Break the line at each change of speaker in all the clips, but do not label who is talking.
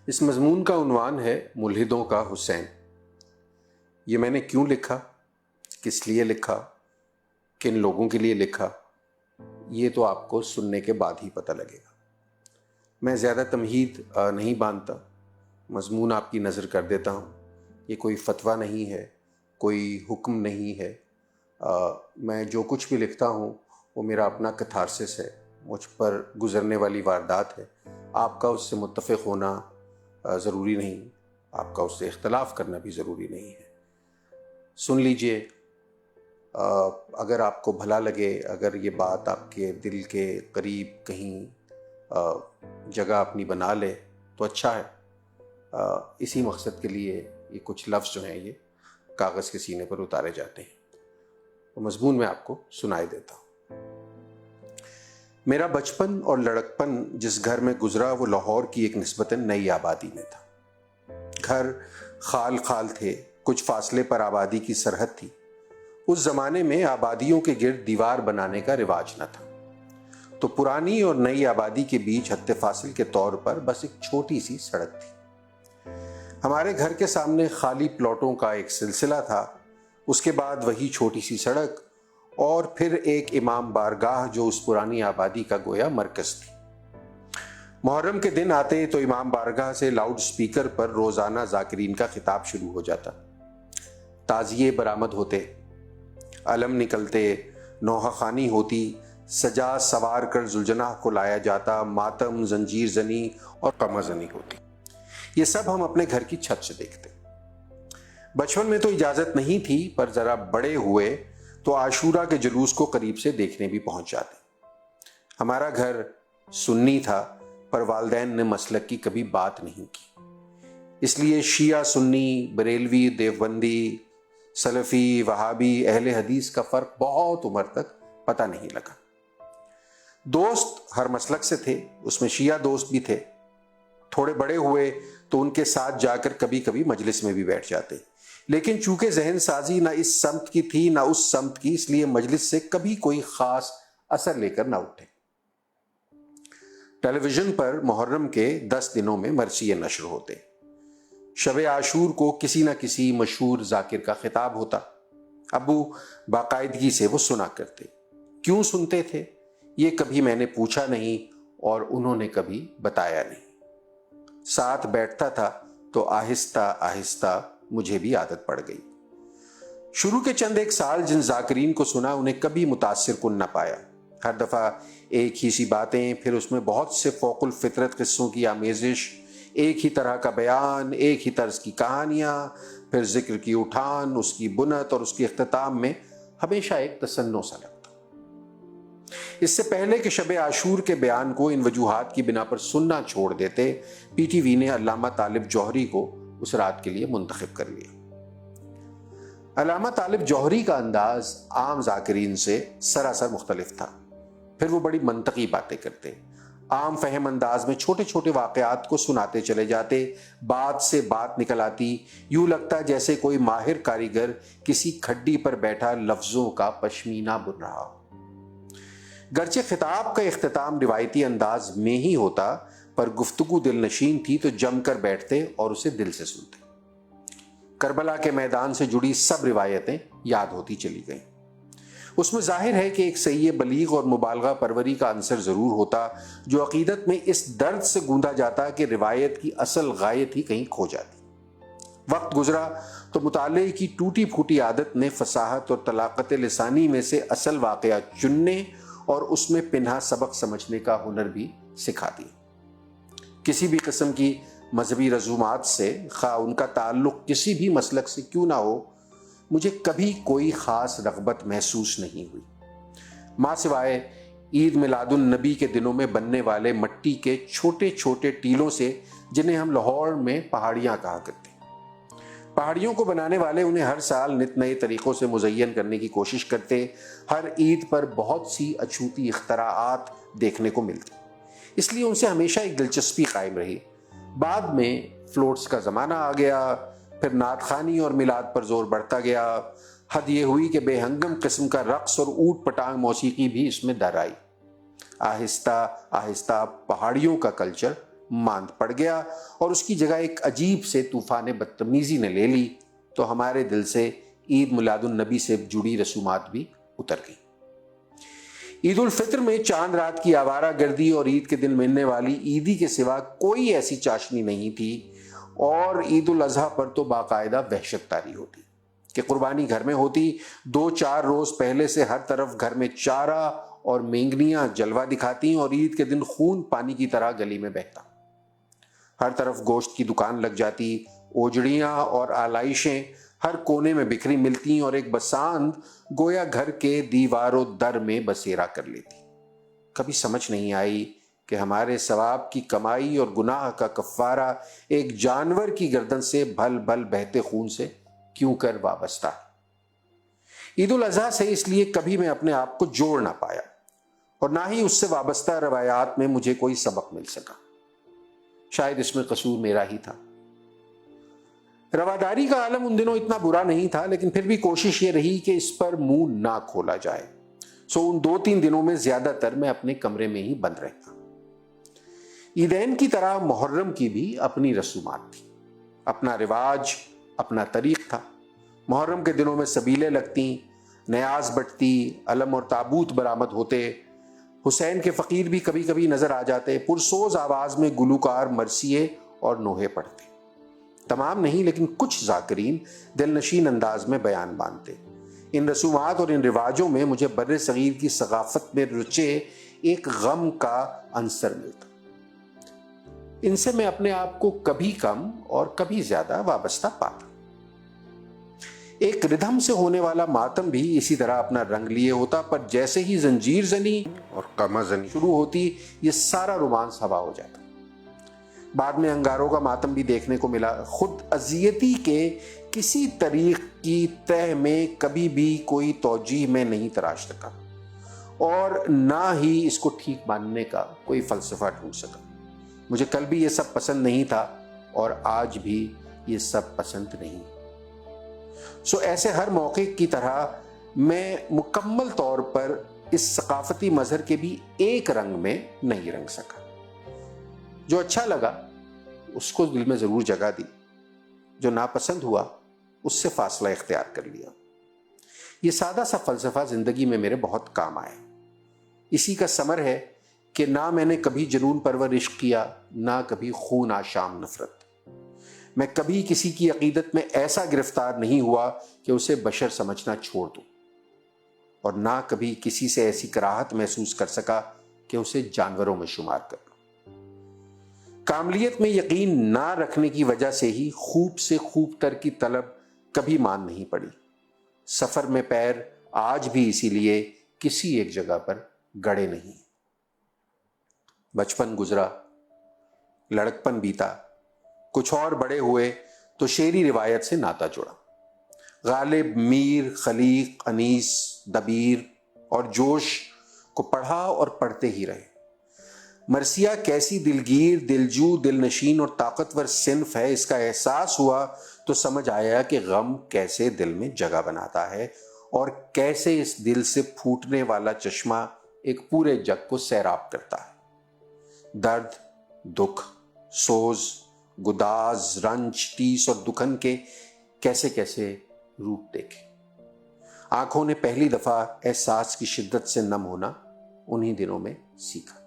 اس مضمون کا عنوان ہے ملحدوں کا حسین۔ یہ میں نے کیوں لکھا، کس لیے لکھا، کن لوگوں کے لیے لکھا، یہ تو آپ کو سننے کے بعد ہی پتہ لگے گا۔ میں زیادہ تمہید نہیں باندھتا، مضمون آپ کی نظر کر دیتا ہوں۔ یہ کوئی فتویٰ نہیں ہے، کوئی حکم نہیں ہے۔ میں جو کچھ بھی لکھتا ہوں وہ میرا اپنا کتھارسس ہے، مجھ پر گزرنے والی واردات ہے۔ آپ کا اس سے متفق ہونا ضروری نہیں، آپ کا اس سے اختلاف کرنا بھی ضروری نہیں ہے۔ سن لیجئے، اگر آپ کو بھلا لگے، اگر یہ بات آپ کے دل کے قریب کہیں جگہ اپنی بنا لے تو اچھا ہے۔ اسی مقصد کے لیے یہ کچھ لفظ جو ہیں یہ کاغذ کے سینے پر اتارے جاتے ہیں۔ تو مضمون میں آپ کو سنائے دیتا ہوں۔ میرا بچپن اور لڑکپن جس گھر میں گزرا وہ لاہور کی ایک نسبتاً نئی آبادی میں تھا۔ گھر خال خال تھے، کچھ فاصلے پر آبادی کی سرحد تھی۔ اس زمانے میں آبادیوں کے گرد دیوار بنانے کا رواج نہ تھا، تو پرانی اور نئی آبادی کے بیچ حد فاصل کے طور پر بس ایک چھوٹی سی سڑک تھی۔ ہمارے گھر کے سامنے خالی پلاٹوں کا ایک سلسلہ تھا، اس کے بعد وہی چھوٹی سی سڑک، اور پھر ایک امام بارگاہ جو اس پرانی آبادی کا گویا مرکز تھی۔ محرم کے دن آتے تو امام بارگاہ سے لاؤڈ سپیکر پر روزانہ ذاکرین کا خطاب شروع ہو جاتا۔ تعزیے برآمد ہوتے، علم نکلتے، نوحہ خوانی ہوتی، سجا سوار کر ذوالجناح کو لایا جاتا، ماتم، زنجیر زنی اور قمع زنی ہوتی۔ یہ سب ہم اپنے گھر کی چھت سے دیکھتے۔ بچپن میں تو اجازت نہیں تھی، پر ذرا بڑے ہوئے تو عاشورہ کے جلوس کو قریب سے دیکھنے بھی پہنچ جاتے۔ ہمارا گھر سنی تھا، پر والدین نے مسلک کی کبھی بات نہیں کی، اس لیے شیعہ سنی، بریلوی دیوبندی، سلفی وہابی اہل حدیث کا فرق بہت عمر تک پتہ نہیں لگا۔ دوست ہر مسلک سے تھے، اس میں شیعہ دوست بھی تھے۔ تھوڑے بڑے ہوئے تو ان کے ساتھ جا کر کبھی کبھی مجلس میں بھی بیٹھ جاتے، لیکن چونکہ ذہن سازی نہ اس سمت کی تھی نہ اس سمت کی، اس لیے مجلس سے کبھی کوئی خاص اثر لے کر نہ اٹھے۔ ٹیلی ویژن پر محرم کے 10 دنوں میں مرثیے نشر ہوتے۔ شب عاشور کو کسی نہ کسی مشہور ذاکر کا خطاب ہوتا۔ ابو باقاعدگی سے وہ سنا کرتے۔ کیوں سنتے تھے یہ کبھی میں نے پوچھا نہیں، اور انہوں نے کبھی بتایا نہیں۔ ساتھ بیٹھتا تھا تو آہستہ آہستہ مجھے بھی عادت پڑ گئی۔ شروع کے چند ایک سال جن ذاکرین کو سنا انہیں کبھی متاثر کن نہ پایا۔ ہر دفعہ ایک ہی سی باتیں، پھر اس میں بہت سے فوق الفطرت قصوں کی آمیزش، ایک ہی طرح کا بیان، ایک ہی طرز کی کہانیاں، پھر ذکر کی اٹھان، اس کی بنت اور اس کے اختتام میں ہمیشہ ایک تصنع سا لگتا۔ اس سے پہلے کہ شب عاشور کے بیان کو ان وجوہات کی بنا پر سننا چھوڑ دیتے، پی ٹی وی نے علامہ طالب جوہری کو اس رات کے لیے منتخب کر لیا۔ علامہ طالب جوہری کا انداز عام ذاکرین سے سراسر مختلف تھا۔ پھر وہ بڑی منطقی باتیں کرتے، عام فہم انداز میں چھوٹے چھوٹے واقعات کو سناتے چلے جاتے، بات سے بات نکل آتی، یوں لگتا جیسے کوئی ماہر کاریگر کسی کھڈی پر بیٹھا لفظوں کا پشمینہ بن رہا ہو۔ گرچہ خطاب کا اختتام روایتی انداز میں ہی ہوتا، پر گفتگو دل نشین تھی تو جم کر بیٹھتے اور اسے دل سے سنتے۔ کربلا کے میدان سے جڑی سب روایتیں یاد ہوتی چلی گئیں۔ اس میں ظاہر ہے کہ ایک صحیح بلیغ اور مبالغہ پروری کا عنصر ضرور ہوتا، جو عقیدت میں اس درد سے گوندا جاتا کہ روایت کی اصل غایت ہی کہیں کھو جاتی۔ وقت گزرا تو مطالعے کی ٹوٹی پھوٹی عادت نے فصاحت اور طلاقت لسانی میں سے اصل واقعہ چننے اور اس میں پنہا سبق سمجھنے کا ہنر بھی سکھا دیا۔ کسی بھی قسم کی مذہبی رسومات سے، خواہ ان کا تعلق کسی بھی مسلک سے کیوں نہ ہو، مجھے کبھی کوئی خاص رغبت محسوس نہیں ہوئی، ماں سوائے عید میلاد النبی کے دنوں میں بننے والے مٹی کے چھوٹے چھوٹے ٹیلوں سے، جنہیں ہم لاہور میں پہاڑیاں کہا کرتے ہیں۔ پہاڑیوں کو بنانے والے انہیں ہر سال نت نئے طریقوں سے مزین کرنے کی کوشش کرتے۔ ہر عید پر بہت سی اچھوتی اختراعات دیکھنے کو ملتی، اس لیے ان سے ہمیشہ ایک دلچسپی قائم رہی۔ بعد میں فلوٹس کا زمانہ آ گیا، پھر نعت خوانی اور میلاد پر زور بڑھتا گیا۔ حد یہ ہوئی کہ بے ہنگم قسم کا رقص اور اوٹ پٹانگ موسیقی بھی اس میں در آئی۔ آہستہ آہستہ پہاڑیوں کا کلچر ماند پڑ گیا اور اس کی جگہ ایک عجیب سے طوفان بدتمیزی نے لے لی تو ہمارے دل سے عید میلاد النبی سے جڑی رسومات بھی اتر گئی۔ عید الفطر میں چاند رات کی آوارہ گردی اور عید کے دن ملنے والی عیدی کے سوا کوئی ایسی چاشنی نہیں تھی، اور عید الاضحیٰ پر تو باقاعدہ وحشت طاری ہوتی کہ قربانی گھر میں ہوتی، 2-4 روز پہلے سے ہر طرف گھر میں چارہ اور مینگنیاں جلوہ دکھاتی اور عید کے دن خون پانی کی طرح گلی میں بہتا۔ ہر طرف گوشت کی دکان لگ جاتی، اوجڑیاں اور آلائشیں ہر کونے میں بکھری ملتی اور ایک بساند گویا گھر کے دیوار و در میں بسیرا کر لیتی۔ کبھی سمجھ نہیں آئی کہ ہمارے ثواب کی کمائی اور گناہ کا کفارہ ایک جانور کی گردن سے بھل بھل بہتے خون سے کیوں کر وابستہ ہے۔ عید الاضحیٰ سے اس لیے کبھی میں اپنے آپ کو جوڑ نہ پایا، اور نہ ہی اس سے وابستہ روایات میں مجھے کوئی سبق مل سکا۔ شاید اس میں قصور میرا ہی تھا۔ رواداری کا عالم ان دنوں اتنا برا نہیں تھا، لیکن پھر بھی کوشش یہ رہی کہ اس پر منہ نہ کھولا جائے، سو ان 2-3 دنوں میں زیادہ تر میں اپنے کمرے میں ہی بند رہتا۔ عیدین کی طرح محرم کی بھی اپنی رسومات تھی، اپنا رواج، اپنا طریق تھا۔ محرم کے دنوں میں سبیلیں لگتی، نیاز بٹتی، علم اور تابوت برآمد ہوتے، حسین کے فقیر بھی کبھی کبھی نظر آ جاتے، پرسوز آواز میں گلوکار مرثیے اور نوحے پڑھتے۔ تمام نہیں لیکن کچھ ذاکرین دل نشین انداز میں بیان باندھتے۔ ان رسومات اور ان رواجوں میں مجھے بر صغیر کی ثقافت میں رچے ایک غم کا عنصر ملتا۔ ان سے میں اپنے آپ کو کبھی کم اور کبھی زیادہ وابستہ پاتا۔ ایک ردھم سے ہونے والا ماتم بھی اسی طرح اپنا رنگ لیے ہوتا، پر جیسے ہی زنجیر زنی اور قمع زنی شروع ہوتی، یہ سارا رومانس ہوا ہو جاتا۔ بعد میں انگاروں کا ماتم بھی دیکھنے کو ملا۔ خود اذیتی کے کسی طریق کی تہ میں کبھی بھی کوئی توجیہ میں نہیں تراش سکا، اور نہ ہی اس کو ٹھیک ماننے کا کوئی فلسفہ ڈھونڈ سکا۔ مجھے کل بھی یہ سب پسند نہیں تھا، اور آج بھی یہ سب پسند نہیں۔ سو ایسے ہر موقع کی طرح میں مکمل طور پر اس ثقافتی مظہر کے بھی ایک رنگ میں نہیں رنگ سکا۔ جو اچھا لگا اس کو دل میں ضرور جگہ دی، جو ناپسند ہوا اس سے فاصلہ اختیار کر لیا۔ یہ سادہ سا فلسفہ زندگی میں میرے بہت کام آئے۔ اسی کا ثمر ہے کہ نہ میں نے کبھی جنون پرور عشق کیا، نہ کبھی خون آشام نفرت۔ میں کبھی کسی کی عقیدت میں ایسا گرفتار نہیں ہوا کہ اسے بشر سمجھنا چھوڑ دوں، اور نہ کبھی کسی سے ایسی کراہت محسوس کر سکا کہ اسے جانوروں میں شمار کر لوں۔ کاملیت میں یقین نہ رکھنے کی وجہ سے ہی خوب سے خوب تر کی طلب کبھی مان نہیں پڑی۔ سفر میں پیر آج بھی اسی لیے کسی ایک جگہ پر گڑے نہیں۔ بچپن گزرا، لڑکپن بیتا، کچھ اور بڑے ہوئے تو شعری روایت سے ناتا جڑا۔ غالب، میر، خلیق، انیس، دبیر اور جوش کو پڑھا اور پڑھتے ہی رہے۔ مرثیہ کیسی دلگیر، دلجو، دل نشین اور طاقتور صنف ہے، اس کا احساس ہوا تو سمجھ آیا کہ غم کیسے دل میں جگہ بناتا ہے، اور کیسے اس دل سے پھوٹنے والا چشمہ ایک پورے جگ کو سیراب کرتا ہے۔ درد، دکھ، سوز، گداز، رنج، ٹیس اور دکھن کے کیسے کیسے روپ دیکھے۔ آنکھوں نے پہلی دفعہ احساس کی شدت سے نم ہونا انہی دنوں میں سیکھا۔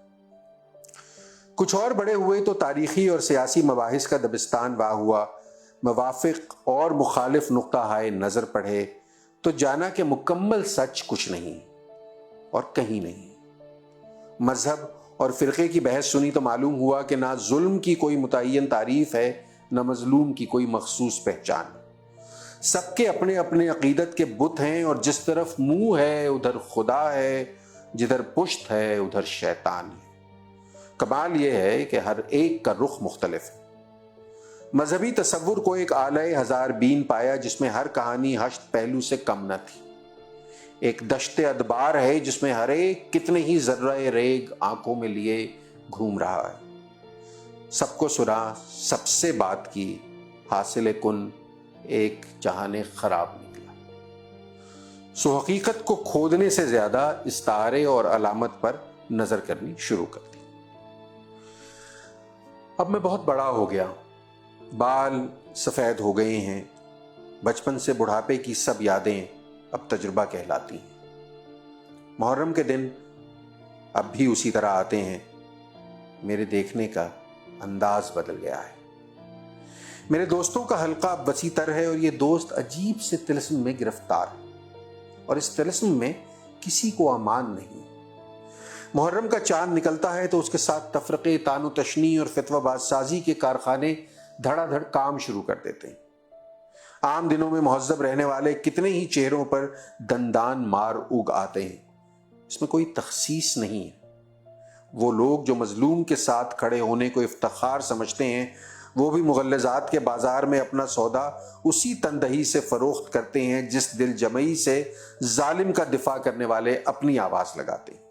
کچھ اور بڑے ہوئے تو تاریخی اور سیاسی مباحث کا دبستان واہ ہوا، موافق اور مخالف نقطہ ہائے نظر پڑھے تو جانا کہ مکمل سچ کچھ نہیں اور کہیں نہیں۔ مذہب اور فرقے کی بحث سنی تو معلوم ہوا کہ نہ ظلم کی کوئی متعین تعریف ہے، نہ مظلوم کی کوئی مخصوص پہچان۔ سب کے اپنے اپنے عقیدت کے بت ہیں، اور جس طرف منہ ہے ادھر خدا ہے، جدھر پشت ہے ادھر شیطان ہے۔ کمال یہ ہے کہ ہر ایک کا رخ مختلف ہے۔ مذہبی تصور کو ایک آلہ ہزار بین پایا جس میں ہر کہانی ہشت پہلو سے کم نہ تھی۔ ایک دشت ادبار ہے جس میں ہر ایک کتنے ہی ذرہ ریگ آنکھوں میں لیے گھوم رہا ہے۔ سب کو سنا، سب سے بات کی، حاصل کن ایک جہان خراب نکلا۔ سو حقیقت کو کھودنے سے زیادہ استعارے اور علامت پر نظر کرنی شروع کر دی۔ اب میں بہت بڑا ہو گیا، بال سفید ہو گئے ہیں، بچپن سے بڑھاپے کی سب یادیں اب تجربہ کہلاتی ہیں۔ محرم کے دن اب بھی اسی طرح آتے ہیں، میرے دیکھنے کا انداز بدل گیا ہے۔ میرے دوستوں کا حلقہ اب وسیع تر ہے اور یہ دوست عجیب سے طلسم میں گرفتار ہیں، اور اس طلسم میں کسی کو امان نہیں۔ محرم کا چاند نکلتا ہے تو اس کے ساتھ تفرقے، طعن و تشنیع اور فتویٰ باز سازی کے کارخانے دھڑا دھڑ کام شروع کر دیتے ہیں۔ عام دنوں میں مہذب رہنے والے کتنے ہی چہروں پر دندان مار اگ آتے ہیں، اس میں کوئی تخصیص نہیں ہے۔ وہ لوگ جو مظلوم کے ساتھ کھڑے ہونے کو افتخار سمجھتے ہیں، وہ بھی مغلظات کے بازار میں اپنا سودا اسی تندہی سے فروخت کرتے ہیں جس دل جمعی سے ظالم کا دفاع کرنے والے اپنی آواز لگاتے ہیں۔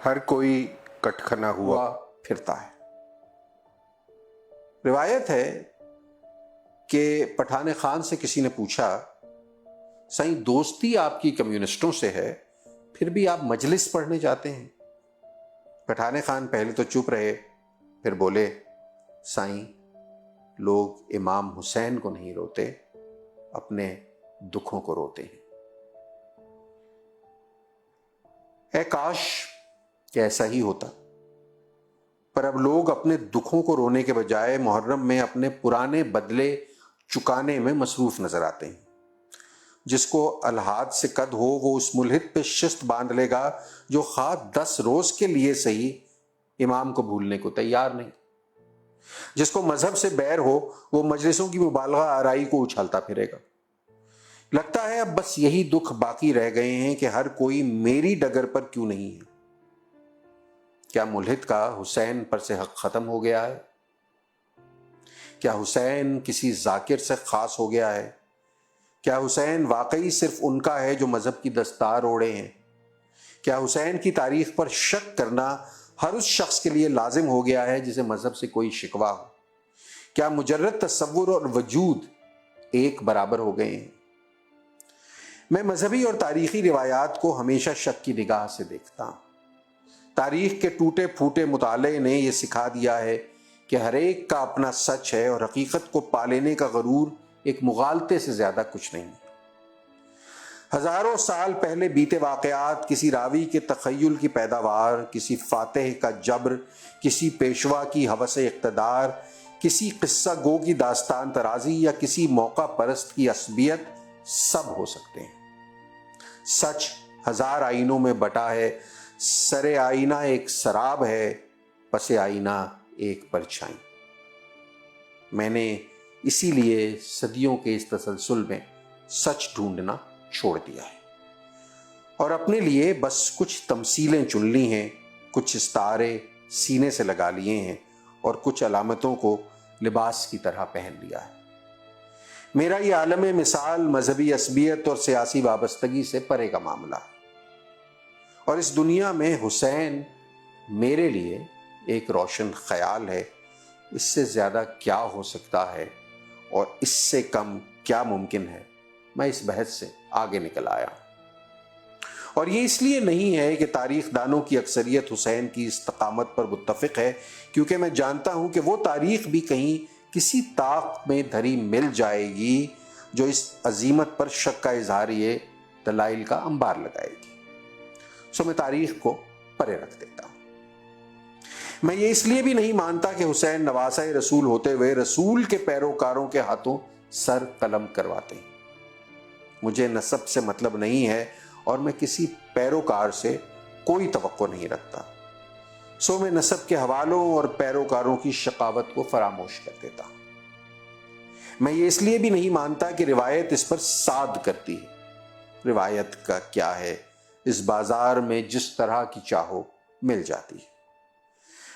ہر کوئی کٹکھنا ہوا پھرتا ہے۔ روایت ہے کہ پٹھان خان سے کسی نے پوچھا، سائیں دوستی آپ کی کمیونسٹوں سے ہے، پھر بھی آپ مجلس پڑھنے جاتے ہیں؟ پٹھان خان پہلے تو چپ رہے، پھر بولے، سائیں لوگ امام حسین کو نہیں روتے، اپنے دکھوں کو روتے ہیں۔ اے کاش کہ ایسا ہی ہوتا، پر اب لوگ اپنے دکھوں کو رونے کے بجائے محرم میں اپنے پرانے بدلے چکانے میں مصروف نظر آتے ہیں۔ جس کو الحاد سے قد ہو وہ اس ملحد پہ شست باندھ لے گا جو خواہ 10 روز کے لیے صحیح امام کو بھولنے کو تیار نہیں۔ جس کو مذہب سے بیر ہو وہ مجلسوں کی مبالغہ آرائی کو اچھالتا پھرے گا۔ لگتا ہے اب بس یہی دکھ باقی رہ گئے ہیں کہ ہر کوئی میری ڈگر پر کیوں نہیں ہے۔ کیا ملحد کا حسین پر سے حق ختم ہو گیا ہے؟ کیا حسین کسی ذاکر سے خاص ہو گیا ہے؟ کیا حسین واقعی صرف ان کا ہے جو مذہب کی دستار اوڑھے ہیں؟ کیا حسین کی تاریخ پر شک کرنا ہر اس شخص کے لیے لازم ہو گیا ہے جسے مذہب سے کوئی شکوہ ہو؟ کیا مجرد تصور اور وجود ایک برابر ہو گئے ہیں؟ میں مذہبی اور تاریخی روایات کو ہمیشہ شک کی نگاہ سے دیکھتا ہوں۔ تاریخ کے ٹوٹے پھوٹے مطالعے نے یہ سکھا دیا ہے کہ ہر ایک کا اپنا سچ ہے اور حقیقت کو پا لینے کا غرور ایک مغالطے سے زیادہ کچھ نہیں۔ ہزاروں سال پہلے بیتے واقعات کسی راوی کے تخیل کی پیداوار، کسی فاتح کا جبر، کسی پیشوا کی ہوس اقتدار، کسی قصہ گو کی داستان ترازی یا کسی موقع پرست کی عصبیت سب ہو سکتے ہیں۔ سچ ہزار آئینوں میں بٹا ہے، سر آئینہ ایک سراب ہے، پس آئینہ ایک پرچھائی۔ میں نے اسی لیے صدیوں کے اس تسلسل میں سچ ڈھونڈنا چھوڑ دیا ہے اور اپنے لیے بس کچھ تمثیلیں چن لی ہیں، کچھ استعارے سینے سے لگا لیے ہیں اور کچھ علامتوں کو لباس کی طرح پہن لیا ہے۔ میرا یہ عالم مثال مذہبی عصبیت اور سیاسی وابستگی سے پرے کا معاملہ ہے، اور اس دنیا میں حسین میرے لیے ایک روشن خیال ہے۔ اس سے زیادہ کیا ہو سکتا ہے اور اس سے کم کیا ممکن ہے، میں اس بحث سے آگے نکل آیا ہوں۔ اور یہ اس لیے نہیں ہے کہ تاریخ دانوں کی اکثریت حسین کی استقامت پر متفق ہے، کیونکہ میں جانتا ہوں کہ وہ تاریخ بھی کہیں کسی طاق میں دھری مل جائے گی جو اس عظیمت پر شک کا اظہاریہ دلائل کا انبار لگائے گی۔ سو میں تاریخ کو پرے رکھ دیتا ہوں۔ میں یہ اس لیے بھی نہیں مانتا کہ حسین نواسہ رسول ہوتے ہوئے رسول کے پیروکاروں کے ہاتھوں سر قلم کرواتے ہیں۔ مجھے نسب سے مطلب نہیں ہے اور میں کسی پیروکار سے کوئی توقع نہیں رکھتا، سو میں نسب کے حوالوں اور پیروکاروں کی شقاوت کو فراموش کر دیتا ہوں۔ میں یہ اس لیے بھی نہیں مانتا کہ روایت اس پر ساد کرتی ہے۔ روایت کا کیا ہے، اس بازار میں جس طرح کی چاہو مل جاتی ہے۔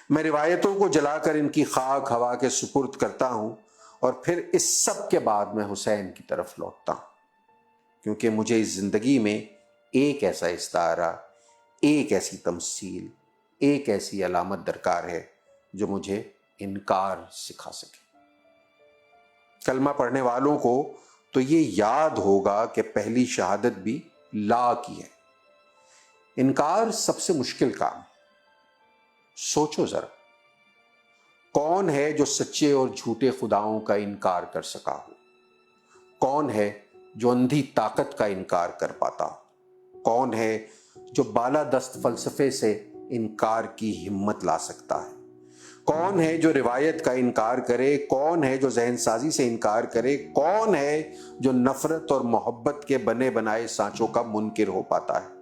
میں روایتوں کو جلا کر ان کی خاک ہوا کے سپرد کرتا ہوں اور پھر اس سب کے بعد میں حسین کی طرف لوٹتا ہوں، کیونکہ مجھے اس زندگی میں ایک ایسا استعارہ، ایک ایسی تمثیل، ایک ایسی علامت درکار ہے جو مجھے انکار سکھا سکے۔ کلمہ پڑھنے والوں کو تو یہ یاد ہوگا کہ پہلی شہادت بھی لا کی ہے۔ انکار سب سے مشکل کام۔ سوچو ذرا، کون ہے جو سچے اور جھوٹے خداؤں کا انکار کر سکا ہو؟ کون ہے جو اندھی طاقت کا انکار کر پاتا ہو؟ کون ہے جو بالادست فلسفے سے انکار کی ہمت لا سکتا ہے؟ کون ہے جو روایت کا انکار کرے؟ کون ہے جو ذہن سازی سے انکار کرے؟ کون ہے جو نفرت اور محبت کے بنے بنائے سانچوں کا منکر ہو پاتا ہے؟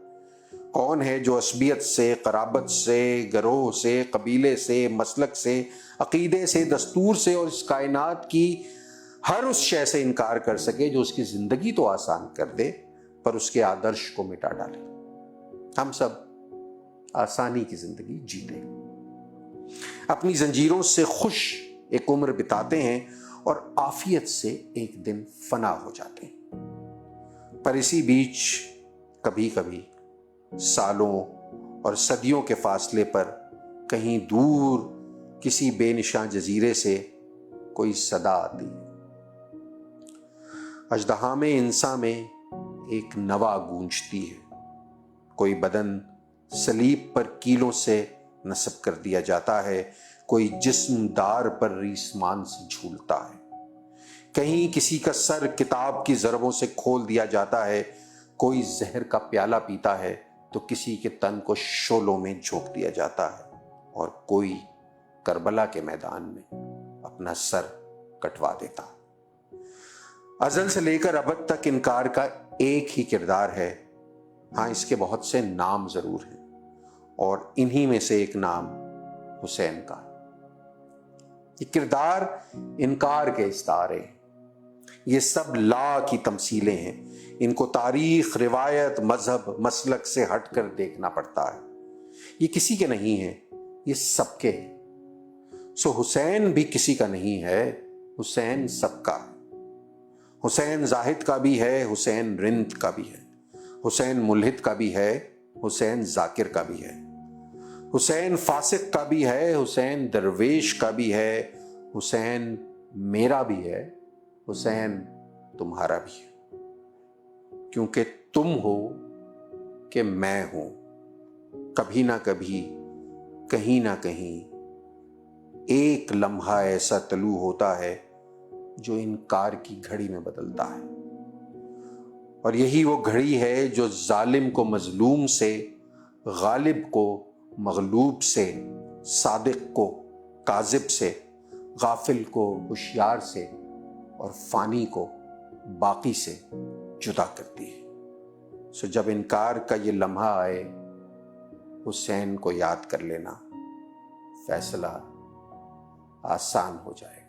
کون ہے جو عصبیت سے، قرابت سے، گروہ سے، قبیلے سے، مسلک سے، عقیدے سے، دستور سے اور اس کائنات کی ہر اس شے سے انکار کر سکے جو اس کی زندگی تو آسان کر دے پر اس کے آدرش کو مٹا ڈالے؟ ہم سب آسانی کی زندگی جیتے ہیں، اپنی زنجیروں سے خوش ایک عمر بتاتے ہیں اور عافیت سے ایک دن فنا ہو جاتے ہیں، پر اسی بیچ کبھی کبھی سالوں اور صدیوں کے فاصلے پر کہیں دور کسی بے نشاں جزیرے سے کوئی صدا آتی ہے، اژدہام انسان میں ایک نوا گونجتی ہے، کوئی بدن صلیب پر کیلوں سے نصب کر دیا جاتا ہے، کوئی جسم دار پر ریسمان سے جھولتا ہے، کہیں کسی کا سر کتاب کی ضربوں سے کھول دیا جاتا ہے، کوئی زہر کا پیالہ پیتا ہے تو کسی کے تن کو شعلوں میں جھونک دیا جاتا ہے، اور کوئی کربلا کے میدان میں اپنا سر کٹوا دیتا۔ ازل سے لے کر ابد تک انکار کا ایک ہی کردار ہے، ہاں اس کے بہت سے نام ضرور ہیں، اور انہی میں سے ایک نام حسین کا۔ یہ کردار انکار کے استعارے ہیں، یہ سب لا کی تمثیلیں ہیں، ان کو تاریخ، روایت، مذہب، مسلک سے ہٹ کر دیکھنا پڑتا ہے۔ یہ کسی کے نہیں ہیں، یہ سب کے ہیں۔ سو حسین بھی کسی کا نہیں ہے، حسین سب کا ہے۔ حسین زاہد کا بھی ہے، حسین رند کا بھی ہے، حسین ملحد کا بھی ہے، حسین ذاکر کا بھی ہے، حسین فاسق کا بھی ہے، حسین درویش کا بھی ہے، حسین میرا بھی ہے، حسین تمہارا بھی ہے، کیونکہ تم ہو کہ میں ہوں، کبھی نہ کبھی، کہیں نہ کہیں ایک لمحہ ایسا طلوع ہوتا ہے جو انکار کی گھڑی میں بدلتا ہے، اور یہی وہ گھڑی ہے جو ظالم کو مظلوم سے، غالب کو مغلوب سے، صادق کو کاذب سے، غافل کو ہوشیار سے، اور فانی کو باقی سے جدا کرتی ہے۔ سو جب انکار کا یہ لمحہ آئے، حسین کو یاد کر لینا، فیصلہ آسان ہو جائے گا۔